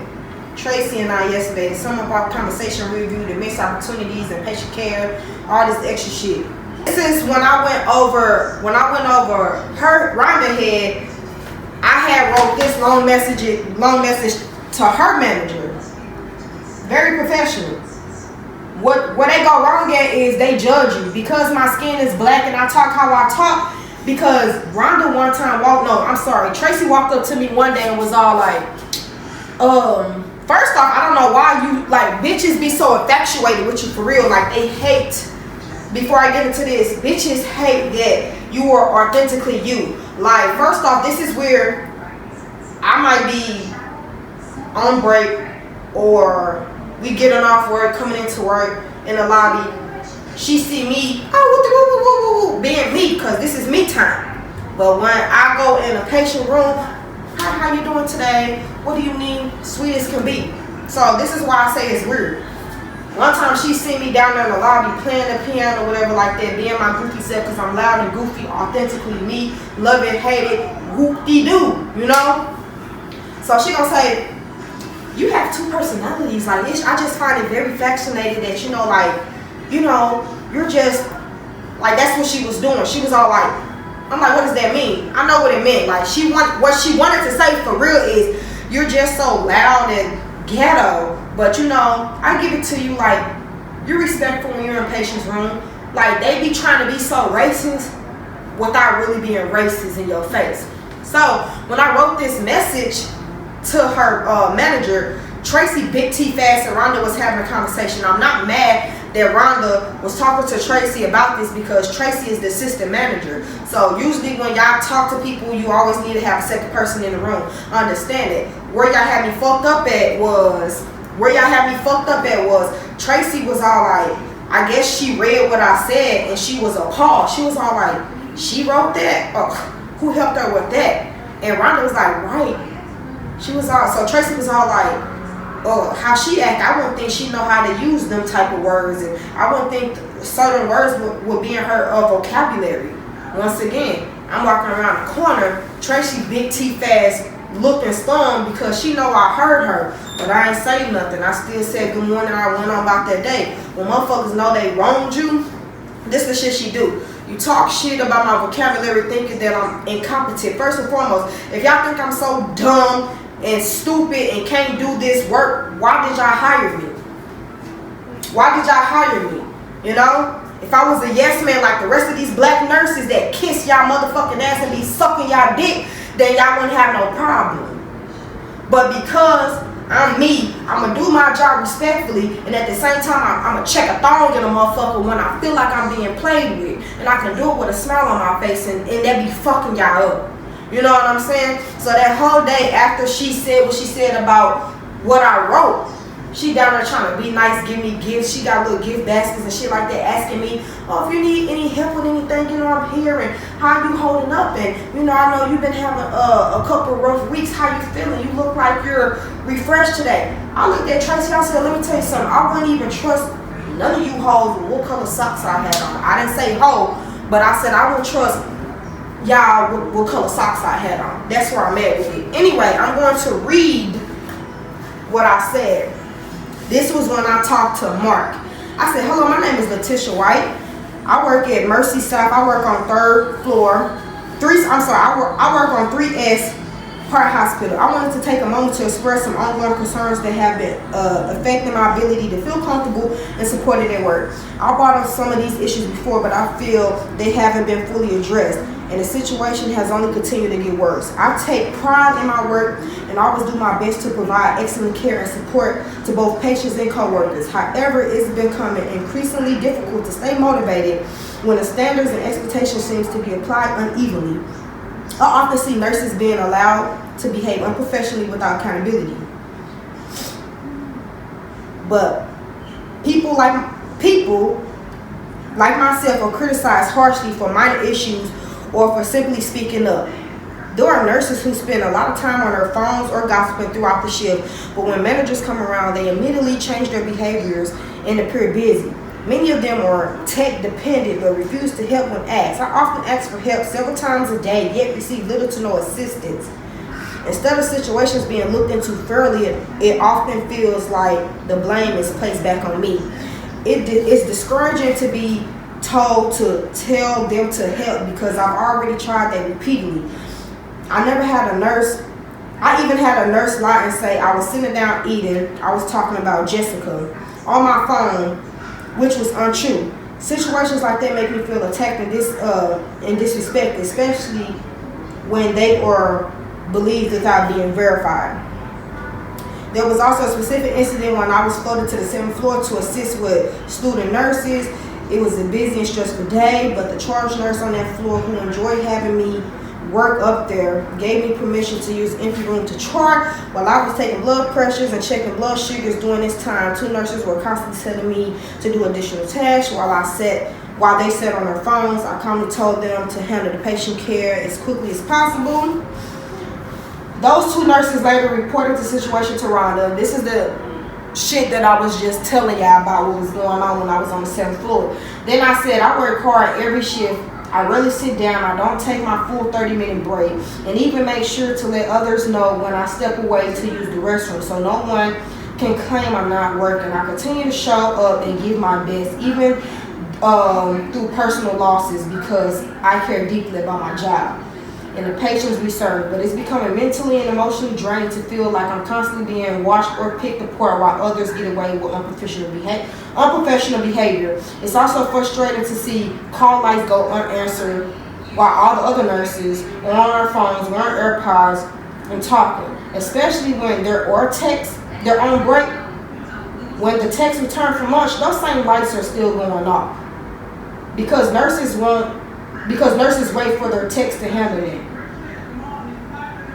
Tracy and I yesterday. The sum of our conversation reviewed the missed opportunities and patient care, all this extra shit. This is when I went over her Rhonda head. I had wrote this long message to her manager. Very professional. What they go wrong at is they judge you because my skin is black and I talk how I talk. Because Rhonda one time Tracy walked up to me one day and was all like, first off, I don't know why you, like, bitches be so infatuated with you for real. Like, they hate, before I get into this, bitches hate that you are authentically you. Like, first off, this is where I might be on break or we getting off work, coming into work in the lobby. She see me, being me, because this is me time. But when I go in a patient room, how you doing today? What do you need? Sweet as can be. So this is why I say it's weird. One time she see me down there in the lobby playing the piano or whatever like that, being my goofy self because I'm loud and goofy, authentically me, love it, hate it, whoop-de-doo, you know? So she gonna say, you have two personalities. Like, I just find it very fascinating that, you know, like, you know, you're just, like, that's what she was doing. She was all like, I'm like, what does that mean? I know what it meant. Like, what she wanted to say for real is, you're just so loud and ghetto. But, you know, I give it to you, like, you're respectful when you're in patient's room. Like, they be trying to be so racist without really being racist in your face. So, when I wrote this message to her manager, Tracy big T fast and Rhonda was having a conversation. I'm not mad that Rhonda was talking to Tracy about this because Tracy is the assistant manager. So usually when y'all talk to people, you always need to have a second person in the room. Understand it. Where y'all had me fucked up at was Tracy was all like, I guess she read what I said and she was appalled. She was all like, she wrote that? Oh, who helped her with that? And Rhonda was like, right. She was all, so Tracy was all like, oh, how she act, I wouldn't think she know how to use them type of words, and I wouldn't think certain words would be in her vocabulary. Once again, I'm walking around the corner, Tracy big T fast looking stunned because she know I heard her, but I ain't say nothing. I still said good morning. I went on about that day. When motherfuckers know they wronged you, this is the shit she do. You talk shit about my vocabulary thinking that I'm incompetent. First and foremost, if y'all think I'm so dumb and stupid and can't do this work, why did y'all hire me? Why did y'all hire me? You know? If I was a yes man like the rest of these black nurses that kiss y'all motherfucking ass and be sucking y'all dick, then y'all wouldn't have no problem. But because I'm me, I'm going to do my job respectfully, and at the same time, I'm going to check a thong in a motherfucker when I feel like I'm being played with. And I can do it with a smile on my face, and that be fucking y'all up. You know what I'm saying? So that whole day after she said what she said about what I wrote, she down there trying to be nice, give me gifts. She got little gift baskets and shit like that, asking me, oh, if you need any help with anything, you know, I'm here, and how you holding up, and, you know, I know you've been having a couple of rough weeks. How you feeling? You look like you're refreshed today. I looked at Tracy, I said, let me tell you something. I wouldn't even trust none of you hoes with what color socks I had on. I didn't say hoe, but I said I wouldn't trust y'all what color socks I had on. That's where I'm at with it. Anyway, I'm going to read what I said. This was when I talked to Mark. I said, hello, my name is Letitia White. I work at Mercy South. I work on 3rd floor. I work on 3S Heart Hospital. I wanted to take a moment to express some ongoing concerns that have been affecting my ability to feel comfortable and supported at work. I brought up some of these issues before, but I feel they haven't been fully addressed, and the situation has only continued to get worse. I take pride in my work and always do my best to provide excellent care and support to both patients and coworkers. However, it's becoming increasingly difficult to stay motivated when the standards and expectations seems to be applied unevenly. I often see nurses being allowed to behave unprofessionally without accountability. But people like myself, are criticized harshly for minor issues or for simply speaking up. There are nurses who spend a lot of time on their phones or gossiping throughout the shift, but when managers come around, they immediately change their behaviors and appear busy. Many of them are tech dependent but refuse to help when asked. I often ask for help several times a day, yet receive little to no assistance. Instead of situations being looked into fairly, it often feels like the blame is placed back on me. It's discouraging to be told to tell them to help because I've already tried that repeatedly. I even had a nurse lie and say I was sitting down eating. I was talking about Jessica on my phone, which was untrue. Situations like that make me feel attacked and disrespected, especially when they are believed without being verified. There was also a specific incident when I was floated to the 7th floor to assist with student nurses. It was a busy and stressful day, but the charge nurse on that floor, who enjoyed having me work up there, gave me permission to use empty room to chart while I was taking blood pressures and checking blood sugars. During this time, 2 nurses were constantly telling me to do additional tasks while they sat on their phones. I calmly told them to handle the patient care as quickly as possible. Those 2 nurses later reported the situation to Rhonda. This is the shit that I was just telling y'all about what was going on when I was on the 7th floor. Then I said, I work hard every shift. I really sit down. I don't take my full 30-minute break, and even make sure to let others know when I step away to use the restroom so no one can claim I'm not working. I continue to show up and give my best, even through personal losses, because I care deeply about my job and the patients we serve. But it's becoming mentally and emotionally draining to feel like I'm constantly being watched or picked apart while others get away with unprofessional behavior. It's also frustrating to see call lights go unanswered while all the other nurses are on their phones, wearing AirPods, and talking, especially when they're on break. When the techs return from lunch, those same lights are still going off because nurses wait for their techs to handle it.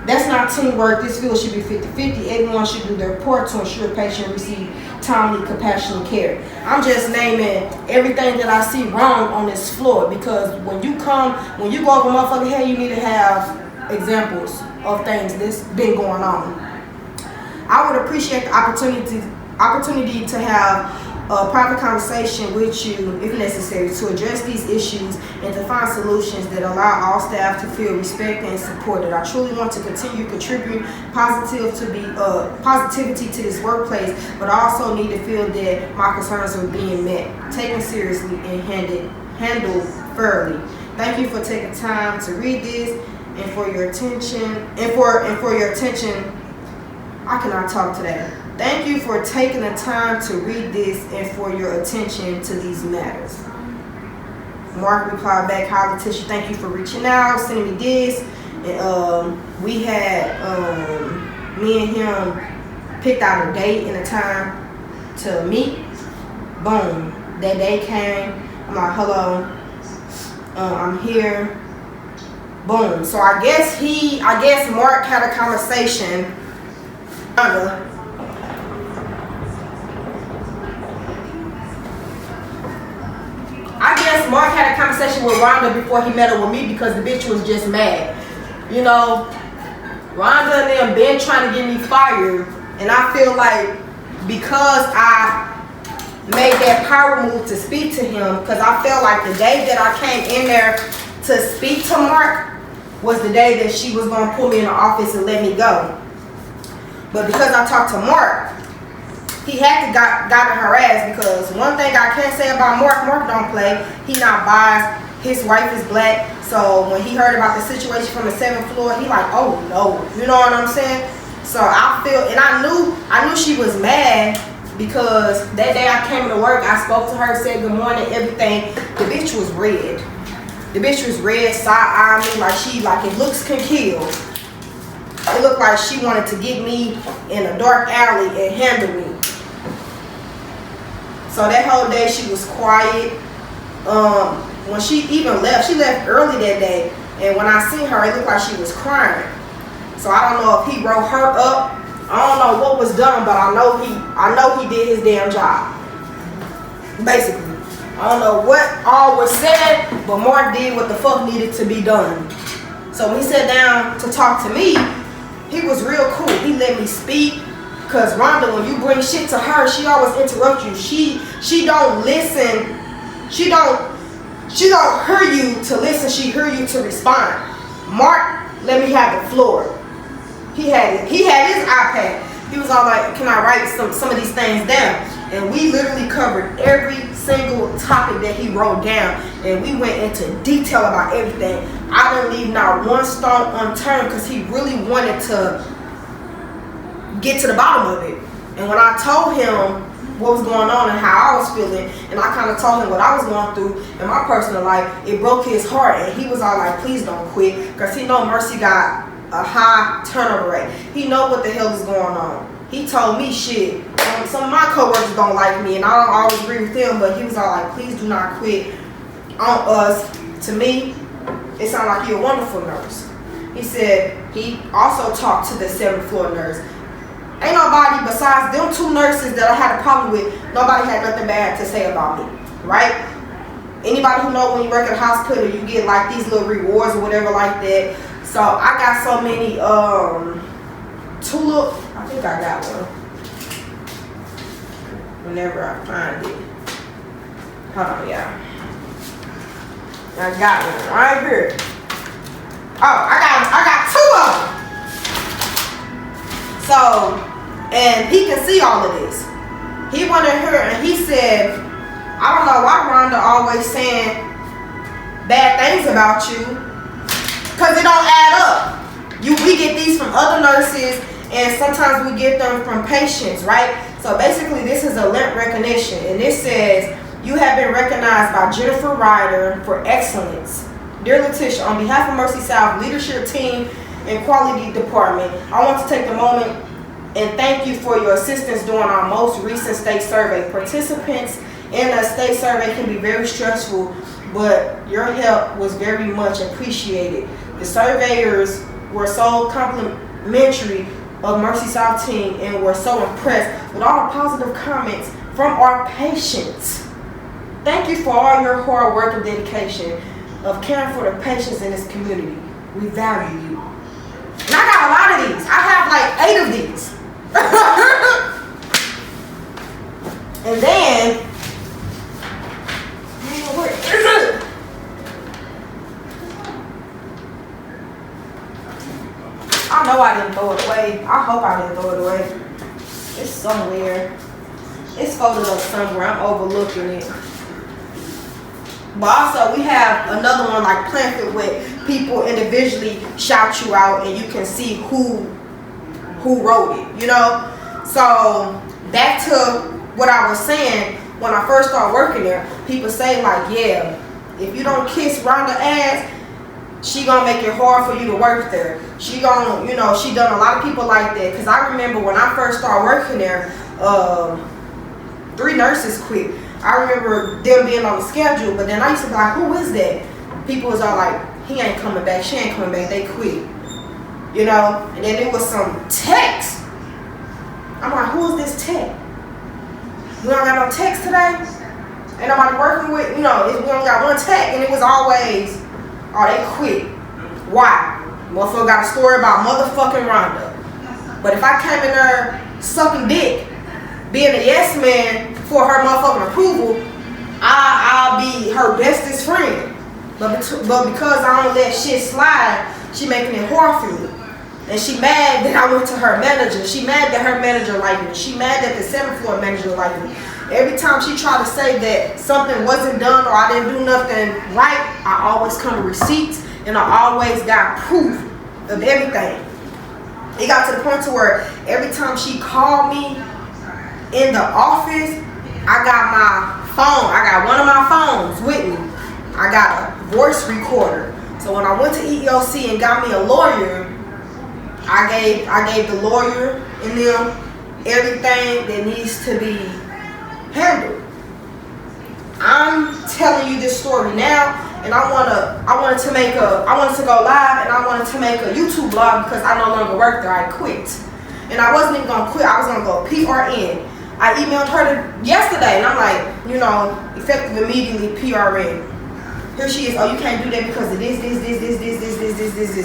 That's not teamwork. This field should be 50-50. Everyone should do their part to ensure patients receive timely, compassionate care. I'm just naming everything that I see wrong on this floor, because when you go over motherfucking head, you need to have examples of things that's been going on. I would appreciate the opportunity to have a private conversation with you, if necessary, to address these issues and to find solutions that allow all staff to feel respected and supported. I truly want to continue contributing positivity to this workplace, but I also need to feel that my concerns are being met, taken seriously, and handled fairly. Thank you for taking time to read this and for your attention. I cannot talk today. Thank you for taking the time to read this and for your attention to these matters. Mark replied back, hi Letitia, thank you for reaching out, sending me this. And we had, me and him picked out a date and a time to meet. Boom, that day came. I'm like, hello, I'm here. Boom. So I guess Mark had a conversation. I guess Mark had a conversation with Rhonda before he met her with me, because the bitch was just mad. You know, Rhonda and them been trying to get me fired, and I feel like because I made that power move to speak to him, because I felt like the day that I came in there to speak to Mark was the day that she was going to pull me in the office and let me go. But because I talked to Mark, he had to got her ass, because one thing I can't say about Mark don't play. He not biased. His wife is black. So when he heard about the situation from the 7th floor, he like, oh no. You know what I'm saying? So I feel, and I knew she was mad, because that day I came to work, I spoke to her, said good morning, everything. The bitch was red. The bitch was red, side-eyeing me like it looks can kill. It looked like she wanted to get me in a dark alley and handle me. So that whole day she was quiet. When she even left, she left early that day. And when I seen her, it looked like she was crying. So I don't know if he wrote her up. I don't know what was done, but I know he did his damn job. Basically. I don't know what all was said, but Mark did what the fuck needed to be done. So when he sat down to talk to me, he was real cool. He let me speak. Cause Rhonda, when you bring shit to her, she always interrupt you. She don't listen. She don't hear you to listen. She hear you to respond. Mark let me have the floor. He had his iPad. He was all like, "Can I write some of these things down?" And we literally covered every single topic that he wrote down, and we went into detail about everything. I didn't leave not one stone unturned because he really wanted to get to the bottom of it. And when I told him what was going on and how I was feeling, and I kind of told him what I was going through in my personal life, it broke his heart, and he was all like, "Please don't quit," because he know Mercy got a high turnover rate. He know what the hell is going on. He told me shit. Some of my coworkers don't like me, and I don't always agree with them, but he was all like, "Please do not quit on us." To me, it sounded like you're a wonderful nurse. He said he also talked to the 7th floor nurse. Ain't nobody besides them 2 nurses that I had a problem with, nobody had nothing bad to say about me, right? Anybody who know when you work at a hospital, you get like these little rewards or whatever like that. So I got so many tulip. I think I got one. Whenever I find it. Hold on, y'all. I got one right here. Oh, I got 2 of them. So, and he can see all of this. He went in here and he said, "I don't know why Rhonda always saying bad things about you, because it don't add up. We get these from other nurses, and sometimes we get them from patients, right? So basically, this is a link recognition, and this says, you have been recognized by Jennifer Ryder for excellence. Dear Letitia, on behalf of Mercy South leadership team and quality department, I want to take a moment and thank you for your assistance during our most recent state survey. Participants in a state survey can be very stressful, but your help was very much appreciated. The surveyors were so complimentary of Mercy South team and were so impressed with all the positive comments from our patients. Thank you for all your hard work and dedication of caring for the patients in this community. We value you." And I got a lot of these. I have like 8 of these. And then, where is it? I know I didn't throw it away. I hope I didn't throw it away. It's somewhere. It's folded up somewhere. I'm overlooking it. But also we have another one like pamphlet where people individually shout you out and you can see who wrote it, you know? So back to what I was saying, when I first started working there, people say like, yeah, if you don't kiss Rhonda ass, she gonna make it hard for you to work there. She gonna, you know, she done a lot of people like that. Cause I remember when I first started working there, 3 nurses quit. I remember them being on the schedule, but then I used to be like, who is that? People was all like, he ain't coming back, she ain't coming back, they quit. You know? And then there was some text. I'm like, who is this tech? We don't got no text today? Ain't nobody working with, you know, we only got one tech, and it was always, oh, they quit. Why? Motherfucker got a story about motherfucking Rhonda. But if I came in there sucking dick, being a yes man for her motherfucking approval, I'll be her bestest friend. But because I don't let shit slide, she making it hard for me. And she mad that I went to her manager. She mad that her manager liked me. She mad that the 7th floor manager liked me. Every time she tried to say that something wasn't done or I didn't do nothing right, I always come with receipts and I always got proof of everything. It got to the point to where every time she called me in the office, I got my phone. I got one of my phones with me. I got a voice recorder. So when I went to EEOC and got me a lawyer, I gave the lawyer and them everything that needs to be handled. I'm telling you this story now, and I wanted to go live, and I wanted to make a YouTube blog because I no longer work there. I quit, and I wasn't even gonna quit. I was gonna go PRN. I emailed her yesterday, and I'm like, you know, effective immediately, PRN. Here she is. Oh, you can't do that because of this,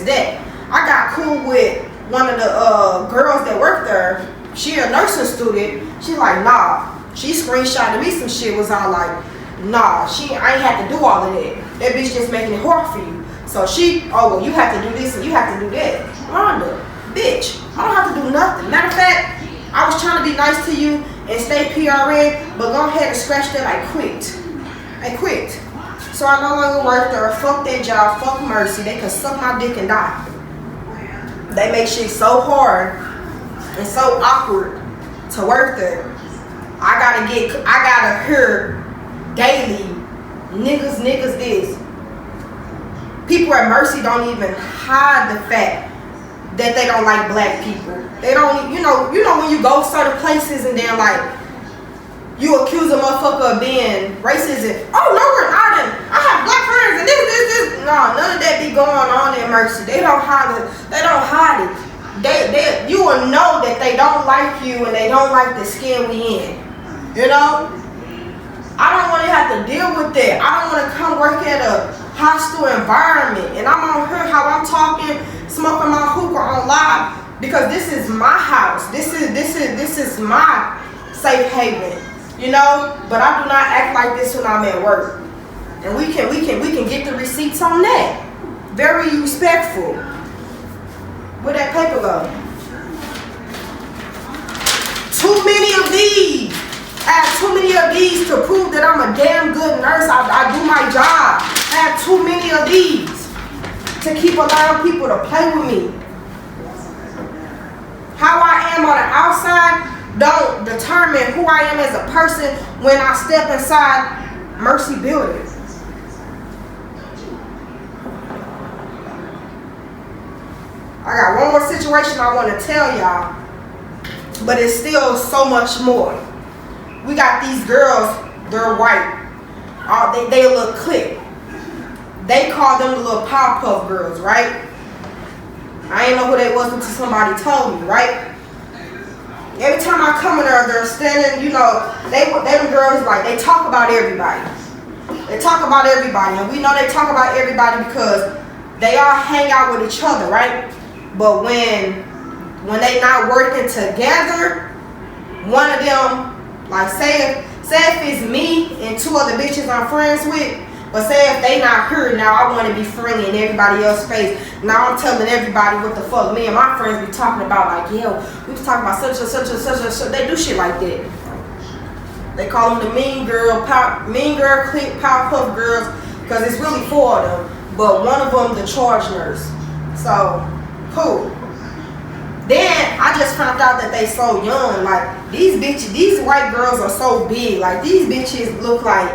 that. I got cool with one of the girls that work there. She a nursing student. She like, nah. She screenshotted me some shit. Was all like, nah. I ain't had to do all of that. That bitch just making it hard for you. So oh well, you have to do this and you have to do that. Rhonda, bitch, I don't have to do nothing. Matter of fact, I was trying to be nice to you and stay PRN, but go ahead and scratch that. I quit. So I no longer work there. Fuck that job. Fuck Mercy. They can suck my dick and die. They make shit so hard and so awkward to work there. I gotta hear daily, niggas this. People at Mercy don't even hide the fact that they don't like black people. They don't, you know when you go certain places and then like, you accuse a motherfucker of being racist and, oh no we're not, and I have black friends and this. No, none of that be going on at Mercy. They don't hide it. You will know that they don't like you and they don't like the skin we in. You know? I don't want to have to deal with that. I don't want to come work at a hostile environment and I'm on here how I'm talking, smoking my hookah on live because this is my house. This is my safe haven. You know, but I do not act like this when I'm at work. And we can get the receipts on that. Very respectful. Where'd that paper go? Too many of these. I have too many of these to prove that I'm a damn good nurse. I do my job. I have too many of these to keep allowing people to play with me. How I am on the outside don't determine who I am as a person when I step inside Mercy buildings. I got one more situation I want to tell y'all, but it's still so much more. We got these girls, they're white. They a little clique. They call them the little Powerpuff Girls, right? I ain't know who they was until somebody told me, right? Every time I come in there, they're standing, you know, them girls, like, they talk about everybody. They talk about everybody, and we know they talk about everybody because they all hang out with each other, right? But when they not working together, one of them, like, say if it's me and two other bitches I'm friends with, but say if they not here, now I want to be friendly in everybody else's face. Now I'm telling everybody what the fuck me and my friends be talking about. Like, yo, we was talking about such and such and such and such. They do shit like that. They call them the mean girl clique, Powerpuff Girls, because it's really four of them. But one of them, the charge nurse. So, cool. Then I just found out that they so young. Like, these white girls are so big. Like, these bitches look like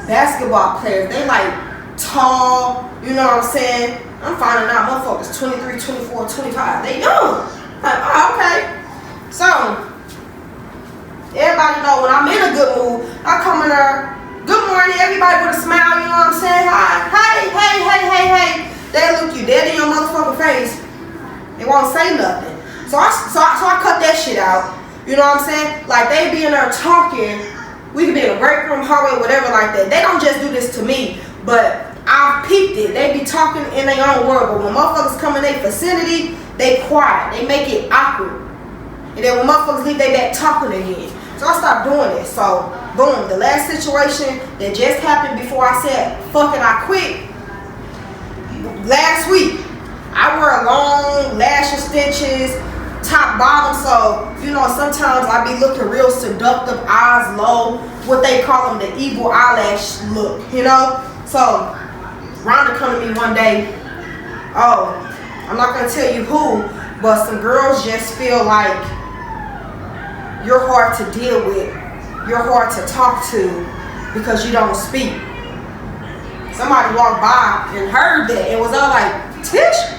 basketball players. They like tall, you know what I'm saying? I'm finding out motherfuckers 23, 24, 25. They young. Like, oh, okay. So, everybody know when I'm in a good mood, I come in there, good morning, everybody with a smile, you know what I'm saying? Hi, hey. They look you dead in your motherfucking face. They won't say nothing. So I cut that shit out. You know what I'm saying? Like, they be in there talking. We could be in a break room, hallway, whatever like that. They don't just do this to me, but I've peeped it. They be talking in their own world, but when motherfuckers come in their vicinity, they quiet. They make it awkward. And then when motherfuckers leave, they back talking again. So I stopped doing it. So, boom, the last situation that just happened before I said, fuck it, I quit. Last week, I wear long lash extensions, top bottom, so you know sometimes I be looking real seductive, eyes low, what they call them, the evil eyelash look, you know. So Rhonda come to me one day, oh, I'm not gonna tell you who, but some girls just feel like you're hard to deal with, you're hard to talk to because you don't speak. Somebody walked by and heard that and was all like, Tish,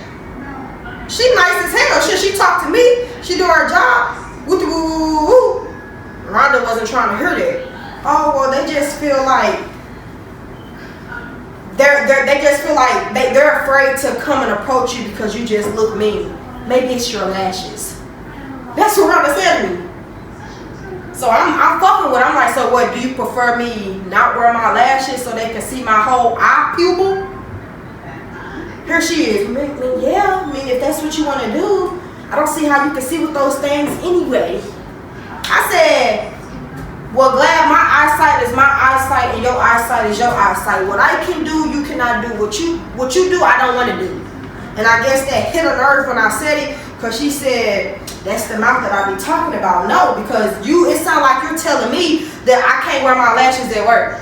she nice as hell. She talk to me. She do her job. Woo woo woo. Rhonda wasn't trying to hear that. Oh well, they just feel like they just feel like they're afraid to come and approach you because you just look mean. Maybe it's your lashes. That's what Rhonda said to me. So I'm fucking with. I'm like, so what? Do you prefer me not wear my lashes so they can see my whole eye pupil? Here she is. Yeah, I mean, if that's what you want to do, I don't see how you can see with those things anyway. I said, well, glad my eyesight is my eyesight and your eyesight is your eyesight. What I can do, you cannot do. What you do, I don't want to do. And I guess that hit a nerve when I said it, because she said, that's the mouth that I be talking about. No, because it sounds like you're telling me that I can't wear my lashes at work.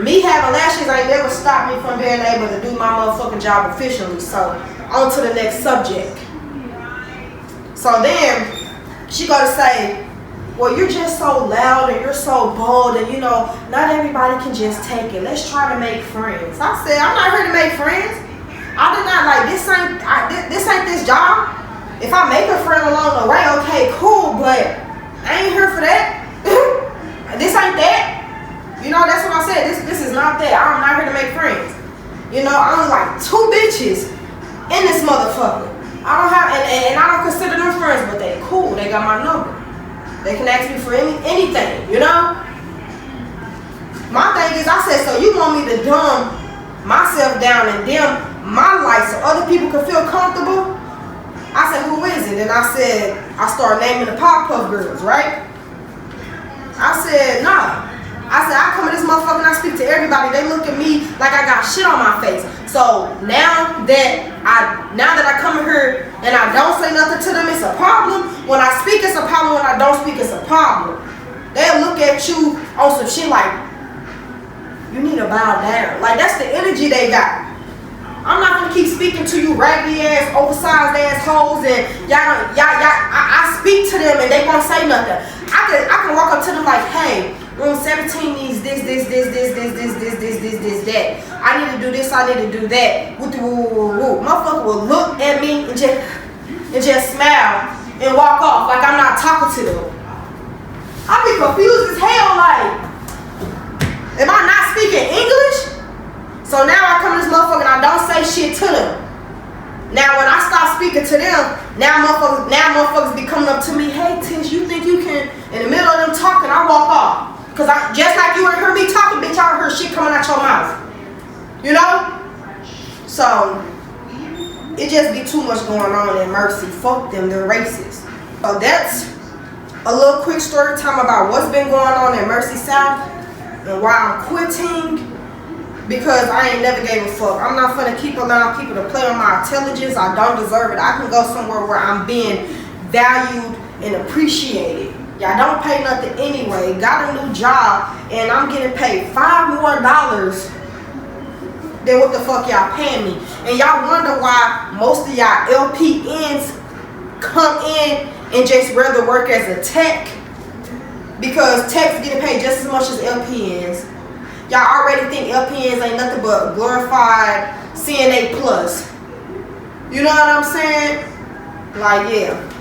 Me having lashes ain't never stopped me from being able to do my motherfucking job efficiently. So, on to the next subject. So then, she go to say, well, you're just so loud and you're so bold and, you know, not everybody can just take it. Let's try to make friends. I said, I'm not here to make friends. I did not, like, this ain't this job. If I make a friend along the way, okay, cool, but I ain't here for that. This ain't that. You know, that's what I said. This is not that. I'm not here to make friends. You know, I'm like 2 bitches in this motherfucker. I don't have, and I don't consider them friends, but they cool. They got my number. They can ask me for anything, you know? My thing is, I said, so you want me to dumb myself down and dim my light so other people can feel comfortable? I said, who is it? And I said, I started naming the Pop-Puff Girls, right? I said, nah. I said, I come in this motherfucker and I speak to everybody. They look at me like I got shit on my face. So now that I come in here and I don't say nothing to them, it's a problem. When I speak, it's a problem. When I don't speak, it's a problem. They'll look at you on some shit like, you need to bow down. Like, that's the energy they got. I'm not gonna keep speaking to you raggedy ass, oversized ass hoes, and I speak to them and they won't say nothing. I can walk up to them like, hey, room 17 needs this, that. I need to do this, I need to do that. Woo. Motherfucker will look at me and just smile and walk off like I'm not talking to them. I be confused as hell, like, am I not speaking English? So now I come to this motherfucker and I don't say shit to them. Now when I start speaking to them, now motherfuckers be coming up to me, hey Tish, you think you can, in the middle of them talking, I walk off. Cause just like you ain't heard me talking, bitch, I heard shit coming out your mouth. You know? So, it just be too much going on in Mercy. Fuck them, they're racist. So that's a little quick story time about what's been going on in Mercy South and why I'm quitting. Because I ain't never gave a fuck. I'm not gonna keep allowing people to play on my intelligence. I don't deserve it. I can go somewhere where I'm being valued and appreciated. Y'all don't pay nothing anyway. Got a new job and I'm getting paid $5 more than what the fuck y'all paying me. And y'all wonder why most of y'all LPNs come in and just rather work as a tech. Because techs getting paid just as much as LPNs. Y'all already think LPNs ain't nothing but glorified CNA plus. You know what I'm saying? Like, yeah.